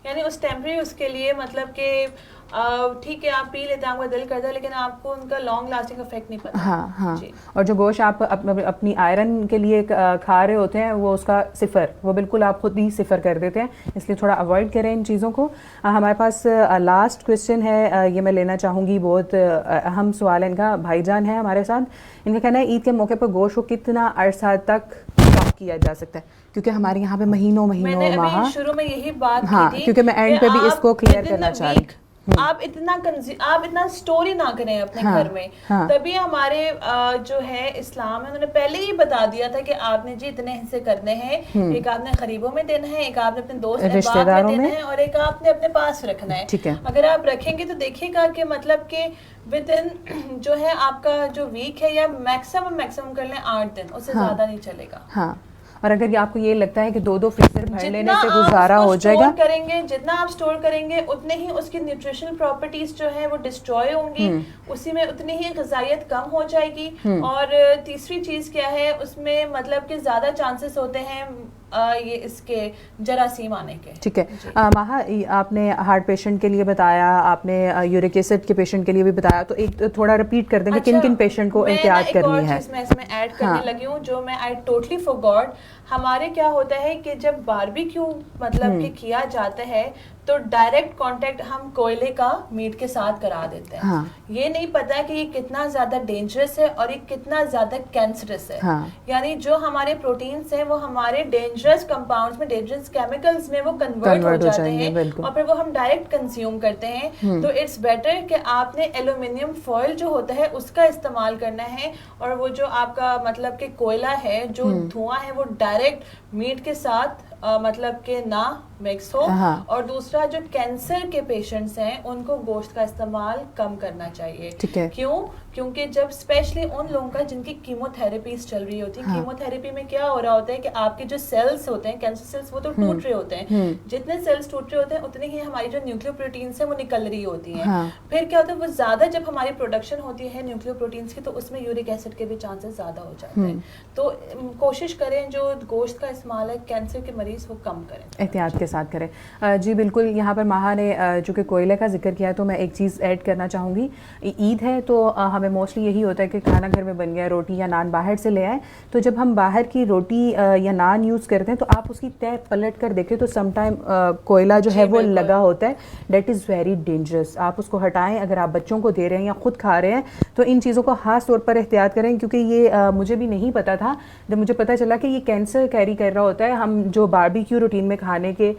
یعنی اس ٹیمپری اس کے لیے مطلب کہ ٹھیک ہے آپ پی لیتے ہیں, آپ کا دل کرتا ہے, لیکن آپ کو ان کا لانگ لاسٹنگ افیکٹ نہیں پتا. ہاں. اور جو گوشت آپ اپنی آئرن کے لیے کھا رہے ہوتے ہیں وہ اس کا صفر, وہ بالکل آپ خود ہی صفر کر دیتے ہیں, اس لیے تھوڑا اوائڈ کریں ان چیزوں کو. ہمارے پاس لاسٹ کویشچن ہے, یہ میں لینا چاہوں گی, بہت اہم سوال ہے ان کا. بھائی جان ہے ہمارے ساتھ, ان کا کہنا ہے عید کے موقع پر گوشت کو کتنا عرصہ تک اسٹاک کیا جا سکتا ہے, کیونکہ ہمارے یہاں پہ مہینوں ماہ. شروع میں یہی بات ہاں, کیونکہ میں اینڈ پہ بھی اس کو کلیئر کرنا چاہ رہی. آپ اتنا اسٹور ہی نہ کریں اپنے گھر میں, تبھی ہمارے جو ہے اسلام ہے انہوں نے پہلے ہی بتا دیا تھا کہ آپ نے جی اتنے حصے کرنے ہیں, ایک آپ نے قریبوں میں دینا ہے, ایک آپ نے اپنے دوست احباب میں دینا ہے, اور ایک آپ نے اپنے پاس رکھنا ہے. اگر آپ رکھیں گے تو دیکھیے گا کہ مطلب کہ ود ان جو ہے آپ کا جو ویک ہے, یا میکسیمم کر لیں 8 دن, اس سے زیادہ نہیں چلے گا. ہاں, اور اگر آپ کو یہ لگتا ہے کہ 2 فریزر بھر لینے سے گزارا ہو جائے گا, جتنا آپ اسٹور کریں گے اتنے ہی اس کی نیوٹریشنل پراپرٹیز جو ہے وہ ڈسٹروائے ہوں گی, اسی میں اتنی ہی غذائیت کم ہو جائے گی. اور تیسری چیز کیا ہے, اس میں مطلب کہ زیادہ چانسز ہوتے ہیں یہ اس کے جراثیم آنے کے. ٹھیک ہے ماہا, آپ نے ہارٹ پیشنٹ کے لیے بتایا, آپ نے یورک ایسڈ کے پیشنٹ کے لیے بھی بتایا, تو ایک تھوڑا ریپیٹ کر دیں کہ کن کن پیشنٹ کو احتیاط کرنی ہے. میں اس میں ایڈ کرنے لگی ہوں جو میں آئی ٹوٹلی فورگاٹ. ہمارے کیا ہوتا ہے کہ جب باربیکیو مطلب کہ کیا جاتا ہے تو ڈائریکٹ کانٹیکٹ ہم کوئلے کا میٹ کے ساتھ کرا دیتے ہیں. یہ نہیں پتا کہ یہ کتنا زیادہ ڈینجرس ہے اور یہ کتنا زیادہ کینسرس ہے. یعنی جو ہمارے پروٹینز ہیں وہ ہمارے ڈینجرس کمپاؤنڈز میں, ڈینجرس کیمیکلز میں وہ کنورٹ ہو جاتے ہیں, اور پھر وہ ہم ڈائریکٹ کنزیوم کرتے ہیں. تو اٹس بیٹر کہ آپ نے ایلومینیم فوائل جو ہوتا ہے اس کا استعمال کرنا ہے, اور وہ جو آپ کا مطلب کہ کوئلہ ہے, جو دھواں ہے, وہ ڈائریکٹ میٹ کے ساتھ مطلب کہ نہ مکس ہو. اور دوسرا جو کینسر کے پیشنٹس ہیں ان کو گوشت کا استعمال کم کرنا چاہیے. کیوں؟ کیونکہ جب اسپیشلی ان لوگوں کا جن کی کیمو تھراپیز چل رہی ہوتی ہیں, کیمو تھراپی میں کیا ہو رہا ہوتا ہے کہ آپ کے جو سیلس ہوتے ہیں, کینسر سیلس, وہ تو ٹوٹ رہے ہوتے ہیں. جتنے سیلس ٹوٹ رہے ہوتے ہیں اتنی ہی ہماری جو نیوکلیو پروٹینس ہیں وہ نکل رہی ہوتی ہیں. پھر کیا ہوتا ہے, وہ زیادہ جب ہماری پروڈکشن ہوتی ہے نیوکلیو پروٹینس کی تو اس میں یورک ایسڈ کے بھی چانسز زیادہ ہو جاتے ہیں. تو کوشش کریں جو گوشت کا استعمال ہے کینسر کے مریض وہ کم کریں, احتیاط کے ساتھ کریں. جی بالکل, یہاں پر ماہا نے چونکہ کوئلے کا ذکر کیا ہے تو میں ایک چیز ایڈ کرنا چاہوں گی. عید ہے تو ہمیں موسٹلی یہی ہوتا ہے کہ کھانا گھر میں بن گیا, روٹی یا نان باہر سے لے آئیں, تو جب ہم باہر کی روٹی یا نان یوز کرتے ہیں تو آپ اس کی تہ پلٹ کر دیکھیں تو سم ٹائم کوئلہ جو ہے وہ لگا ہوتا ہے. That is very dangerous. آپ اس کو ہٹائیں. اگر آپ بچوں کو دے رہے ہیں یا خود کھا رہے ہیں تو ان چیزوں کو خاص طور پر احتیاط کریں, کیونکہ یہ مجھے بھی نہیں پتا تھا. جب مجھے پتا چلا کہ یہ کینسر کیری کر رہا ہوتا ہے, ہم جو باربیکیو روٹین میں کھانے کے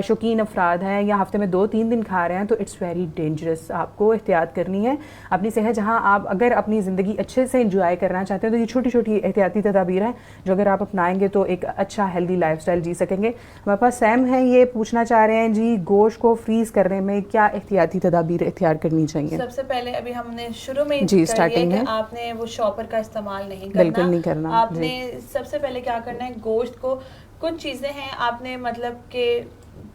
شوقین افراد ہیں یا ہفتے میں 2-3 دن کھا رہے ہیں, تو اٹس ویری ڈینجرس. آپ کو احتیاط کرنی ہے اپنی صحت. جہاں آپ اگر اپنی زندگی اچھے سے انجوائے کرنا چاہتے ہیں تو یہ چھوٹی چھوٹی احتیاطی تدابیر ہیں جو اگر آپ اپنائیں گے تو ایک اچھا ہیلدی لائف اسٹائل جی سکیں گے. ہمارے پاس سیم ہے, یہ پوچھنا چاہ رہے ہیں جی گوشت کو فریز کرنے میں کیا احتیاطی تدابیر اختیار کرنی چاہیے. سب سے پہلے ابھی ہم نے شروع میں جی اسٹارٹنگ میں آپ نے وہ شاپر کا استعمال نہیں کرنا, بالکل نہیں کرنا. آپ نے سب سے پہلے کیا کرنا ہے, گوشت کو کچھ چیزیں ہیں آپ نے مطلب کہ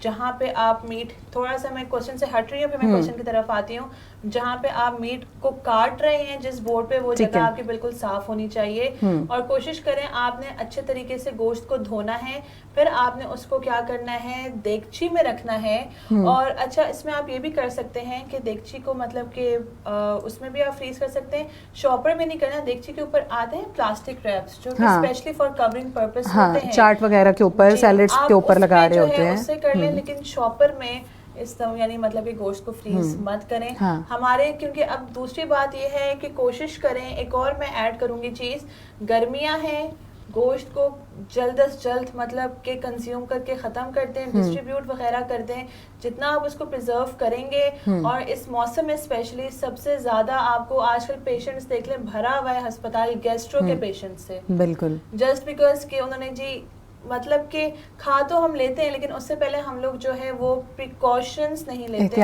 جہاں پہ آپ میٹ, تھوڑا سا میں کوشچن سے ہٹ رہی ہوں, پھر میں کوشچن کی طرف آتی ہوں, جہاں پہ آپ میٹ کو کاٹ رہے ہیں جس بورڈ پہ, وہ جگہ آپ کی بالکل صاف ہونی چاہیے, اور کوشش کریں آپ نے اچھے طریقے سے گوشت کو دھونا ہے, پھر آپ نے اس کو کیا کرنا ہے, دیگچی میں رکھنا ہے. اور اچھا اس میں آپ یہ بھی کر سکتے ہیں کہ دیگچی کو مطلب کہ اس میں بھی آپ فریز کر سکتے ہیں, شاپر میں نہیں کرنا, دیگچی کے اوپر آتے ہیں پلاسٹک ریپس جو کہ اسپیشلی فار کورنگ پرپز ہوتے ہیں, چاٹ وغیرہ کے اوپر, سیلڈز کے اوپر لگا رہے ہوتے ہیں, اس سے کر لیں, لیکن شاپر میں اس طرح یعنی مطلب کہ گوشت کو فریز مت کریں ہمارے, کیونکہ اب دوسری بات یہ ہے کہ کوشش کریں, ایک اور میں ایڈ کروں گی چیز, گرمیاں ہیں, گوشت کو جلد از جلد مطلب کہ کنزیوم کر کے ختم کر دیں, ڈسٹریبیوٹ وغیرہ کر دیں, جتنا آپ اس کو پرزرو کریں گے. اور اس موسم میں اسپیشلی سب سے زیادہ آپ کو آج کل پیشنٹس دیکھ لیں بھرا ہوا ہے ہسپتال گیسٹرو کے پیشنٹ سے, بالکل جسٹ بیکاز کہ انہوں نے جی مطلب کہ کھا تو ہم لیتے ہیں لیکن اس سے پہلے ہم لوگ جو ہے وہ پریکاشنز نہیں لیتے,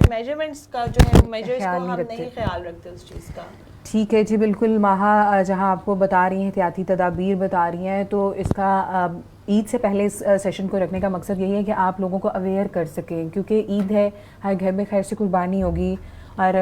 میجرمنٹس کا جو ہے میجرز کو ہم نہیں خیال رکھتے اس چیز کا. ٹھیک ہے جی, بالکل ماہا جہاں آپ کو بتا رہی ہیں احتیاطی تدابیر بتا رہی ہیں, تو اس کا عید سے پہلے اس سیشن کو رکھنے کا مقصد یہی ہے کہ آپ لوگوں کو اویئر کر سکیں, کیونکہ عید ہے, ہر گھر میں خیر سے قربانی ہوگی اور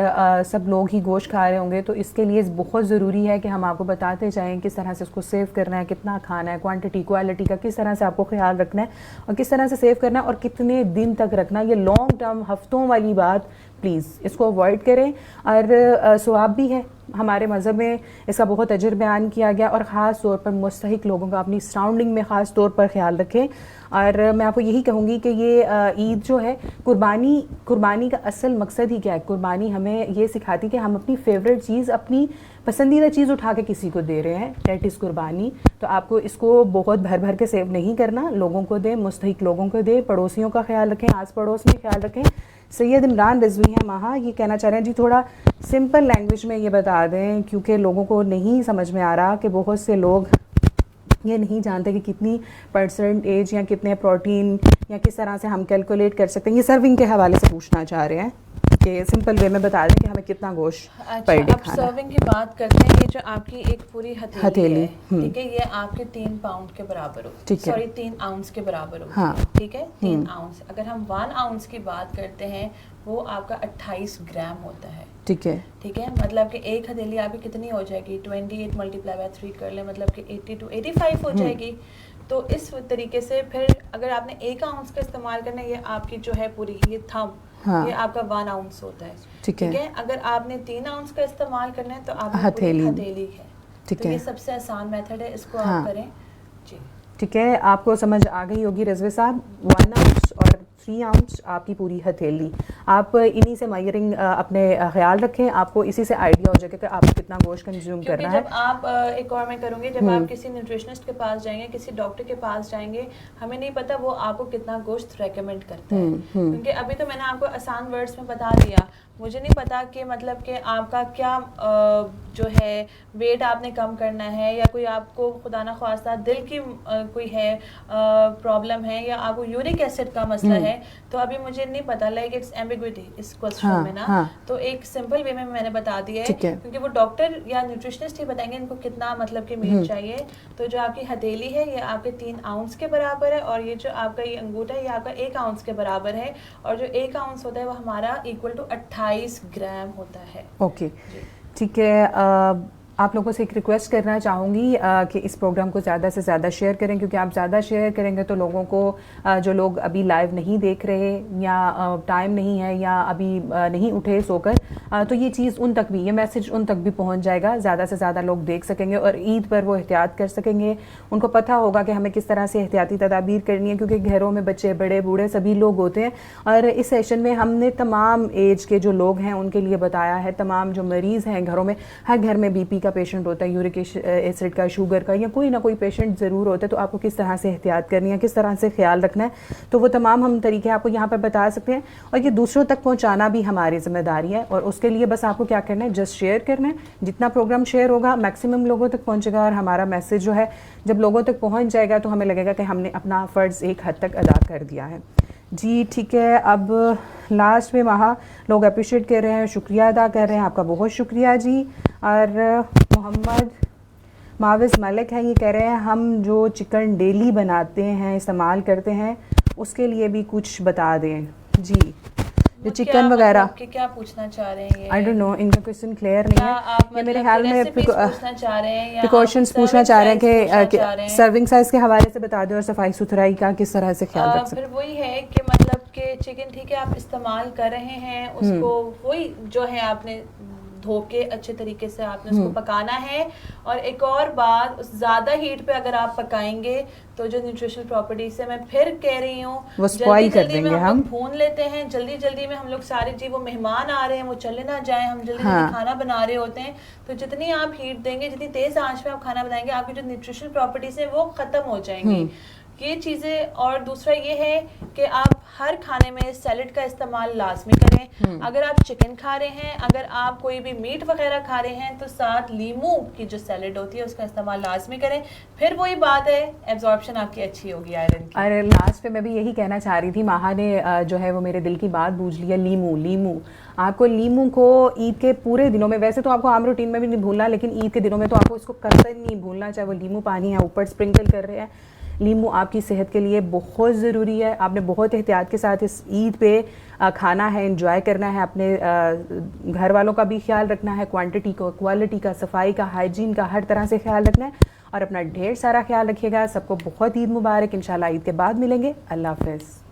سب لوگ ہی گوشت کھا رہے ہوں گے, تو اس کے لیے بہت ضروری ہے کہ ہم آپ کو بتاتے جائیں کس طرح سے اس کو سیو کرنا ہے, کتنا کھانا ہے, کوانٹٹی کوالٹی کا کس طرح سے آپ کو خیال رکھنا ہے, اور کس طرح سے سیو کرنا ہے, اور کتنے دن تک رکھنا ہے. یہ لانگ ٹرم ہفتوں والی بات, پلیز اس کو اوائڈ کریں. اور ثواب بھی ہے, ہمارے مذہب میں اس کا بہت اجر بیان کیا گیا, اور خاص طور پر مستحق لوگوں کا اپنی سراؤنڈنگ میں خاص طور پر خیال رکھیں. اور میں آپ کو یہی کہوں گی کہ یہ عید جو ہے, قربانی کا اصل مقصد ہی کیا ہے, قربانی ہمیں یہ سکھاتی کہ ہم اپنی فیوریٹ چیز, اپنی پسندیدہ چیز اٹھا کے کسی کو دے رہے ہیں, دیٹ از قربانی. تو آپ کو اس کو بہت بھر بھر کے سیو نہیں کرنا, لوگوں کو دیں, مستحق لوگوں کو دیں, پڑوسیوں کا خیال رکھیں, آس پڑوس میں خیال رکھیں. سید عمران رضوی ہیں ماہا, یہ کہنا چاہ رہے ہیں جی تھوڑا سمپل لینگویج میں یہ بتا دیں, کیونکہ لوگوں کو نہیں سمجھ میں آ رہا کہ بہت سے لوگ یہ نہیں جانتے کہ کتنی پرسنٹیج یا کتنے پروٹین یا کس طرح سے ہم کیلکولیٹ کر سکتے ہیں. یہ سرونگ کے حوالے سے پوچھنا چاہ رہے ہیں کہ سمپل وے میں بتا دیں کہ ہمیں کتنا گوشت پر ڈے کھانا ہے. سرونگ کی بات کرتے ہیں, یہ جو آپ کی ایک پوری ہتھیلی ہے, ٹھیک ہے, یہ آپ کے 3 پاؤنڈ کے برابر ہو, سوری 3 آؤنس کے برابر ہو, ٹھیک ہے, 3 آؤنس. اگر ہم 1 آؤنس کی بات کرتے ہیں وہ آپ کا 28 گرام ہوتا ہے, ٹھیک ہے, ٹھیک ہے, مطلب کہ ایک ہتھیلی آپ کی کتنی ہو جائے گی, 28 ملٹیپلائی بائی 3 کر لیں, مطلب کہ 80 to 85 ہو جائے گی. تو اس طریقے سے پھر اگر آپ نے 1 آؤنس کا استعمال کرنا ہے, یہ آپ کی جو ہے پوری یہ تھم, یہ آپ کا 1 آؤنس ہوتا ہے, ٹھیک ہے. اگر آپ نے 3 آؤنس کا استعمال کرنا ہے تو آپ کی ہتھیلی ہے, تو یہ سب سے آسان میتھڈ ہے, اس کو آپ کریں جی. ٹھیک ہے, آپ کو سمجھ آ گئی ہوگی رضوی صاحب, 1 آؤنس اور 3 آؤنس آپ کی پوری ہتھیلی, آپ انہی سے میئرنگ اپنے خیال رکھیں, آپ کو اسی سے آئیڈیا ہو جائے گا کہ آپ کو کتنا گوشت کنزیوم کرنا ہے. جب آپ ایک اور میں کروں گی, جب آپ کسی نیوٹریشنسٹ کے پاس جائیں گے, کسی ڈاکٹر کے پاس جائیں گے, ہمیں نہیں پتا وہ آپ کو کتنا گوشت ریکمینڈ کرتا ہے, کیونکہ ابھی تو میں نے آپ کو آسان ورڈز میں بتا دیا, مجھے نہیں پتا کہ مطلب کہ آپ کا کیا جو ہے ویٹ آپ نے کم کرنا ہے, یا کوئی آپ کو خدا نہ خواستہ دل کی کوئی ہے پرابلم ہے, یا آپ کو یورک ایسڈ کا مسئلہ ہے, تو ابھی مجھے نہیں پتا, لائک اٹس ایمبیگوٹی اس کوسچن میں نا. تو ایک سمپل وے میں نے بتا دیا ہے, کیونکہ وہ ڈاکٹر یا نیوٹریشنسٹ ہی بتائیں گے ان کو کتنا مطلب کہ میٹ چاہیے. تو جو آپ کی ہتھیلی ہے یہ آپ کے 3 آؤنس کے برابر ہے, اور یہ جو آپ کا یہ انگوٹھا ہے یہ آپ کا 1 آؤنس کے برابر ہے, اور جو 1 آؤنس ہوتا ہے وہ ہمارا ایکول ٹو 28 گرام ہوتا ہے. اوکے, ٹھیک ہے. آپ لوگوں سے ایک ریکویسٹ کرنا چاہوں گی کہ اس پروگرام کو زیادہ سے زیادہ شیئر کریں, کیونکہ آپ زیادہ شیئر کریں گے تو لوگوں کو, جو لوگ ابھی لائیو نہیں دیکھ رہے یا ٹائم نہیں ہے یا ابھی نہیں اٹھے سو کر, تو یہ چیز ان تک بھی, یہ میسج ان تک بھی پہنچ جائے گا, زیادہ سے زیادہ لوگ دیکھ سکیں گے اور عید پر وہ احتیاط کر سکیں گے. ان کو پتہ ہوگا کہ ہمیں کس طرح سے احتیاطی تدابیر کرنی ہے, کیونکہ گھروں میں بچے بڑے بوڑھے سبھی لوگ ہوتے ہیں. اور اس سیشن میں ہم نے تمام ایج کے جو لوگ ہیں ان کے لیے بتایا ہے, تمام جو مریض ہیں گھروں میں, ہر گھر میں BP کا پیشنٹ ہوتا ہے, یورک ایسڈ کا, شوگر کا, یا کوئی نہ کوئی پیشنٹ ضرور ہوتا ہے, تو آپ کو کس طرح سے احتیاط کرنی ہے, کس طرح سے خیال رکھنا ہے, تو وہ تمام ہم طریقے آپ کو یہاں پر بتا سکتے ہیں. اور یہ دوسروں تک پہنچانا بھی ہماری ذمہ داری ہے, اور اس کے لیے بس آپ کو کیا کرنا ہے, جسٹ شیئر کرنا ہے. جتنا پروگرام شیئر ہوگا میکسیمم لوگوں تک پہنچے گا, اور ہمارا میسج جو ہے جب لوگوں تک پہنچ جائے گا تو ہمیں لگے گا کہ ہم نے اپنا فرض ایک حد تک ادا کر دیا ہے. جی ٹھیک ہے, اب لاسٹ میں وہاں لوگ اپریشیٹ کر رہے ہیں, شکریہ ادا کر رہے ہیں, آپ کا بہت شکریہ جی. اور محمد معاوض ملک ہیں, یہ کہہ رہے ہیں ہم جو چکن ڈیلی بناتے ہیں, استعمال کرتے ہیں, اس کے لیے بھی کچھ بتا دیں جی. جو چکن وغیرہ کیا پوچھنا چاہ رہے ہیں, آئی ڈونٹ نو, ان کا کویشچن کلیئر نہیں ہے. یہ میرے خیال میں پوچھنا چاہ رہے ہیں, پریکاشنس پوچھنا چاہ رہے ہیں کہ سرونگ سائز کے حوالے سے بتا دیں اور صفائی ستھرائی کا کس طرح سے خیال رکھ سکتے ہیں. پھر وہی ہے کہ مطلب کہ چکن ٹھیک ہے آپ استعمال کر رہے ہیں اس کو, وہی جو ہے آپ نے دھو کے اچھے طریقے سے آپ نے اس کو پکانا ہے. اور ایک اور بات, زیادہ ہیٹ پہ اگر آپ پکائیں گے تو جو نیوٹریشنل پراپرٹیز ہے, میں پھر کہہ رہی ہوں, وہ سپوائل کر دیں گے. ہم بھون لیتے ہیں جلدی جلدی میں, ہم لوگ سارے جی وہ مہمان آ رہے ہیں وہ چلے نہ جائیں, ہم جلدی جلدی کھانا بنا رہے ہوتے ہیں. تو جتنی آپ ہیٹ دیں گے, جتنی تیز آنچ پہ آپ کھانا بنائیں گے, آپ کی جو نیوٹریشنل پراپرٹیز ہیں وہ ختم ہو جائیں گی. یہ چیزیں. اور دوسرا یہ ہے کہ آپ ہر کھانے میں سیلڈ کا استعمال لازمی کریں. اگر آپ چکن کھا رہے ہیں, اگر آپ کوئی بھی میٹ وغیرہ کھا رہے ہیں, تو ساتھ لیمو کی جو سیلڈ ہوتی ہے اس کا استعمال لازمی کریں. پھر وہی بات ہے, ایبزارپشن آپ کی اچھی ہوگی آئرن کی. اور لاسٹ پہ میں بھی یہی کہنا چاہ رہی تھی, ماہا نے جو ہے وہ میرے دل کی بات بوجھ لیا. لیمو آپ کو لیمو کو عید کے پورے دنوں میں, ویسے تو آپ کو عام روٹین میں بھی نہیں بھولنا, لیکن عید کے دنوں میں تو آپ کو اس کو قطعاً نہیں بھولنا, چاہے وہ لیمو پانی ہے اوپر اسپرنکل کر رہے ہیں. لیمو آپ کی صحت کے لیے بہت ضروری ہے. آپ نے بہت احتیاط کے ساتھ اس عید پہ کھانا ہے, انجوائے کرنا ہے, اپنے گھر والوں کا بھی خیال رکھنا ہے, کوانٹٹی کا, کوالٹی کا, صفائی کا, ہائیجین کا, ہر طرح سے خیال رکھنا ہے. اور اپنا ڈھیر سارا خیال رکھیے گا. سب کو بہت عید مبارک. انشاءاللہ عید کے بعد ملیں گے. اللہ حافظ.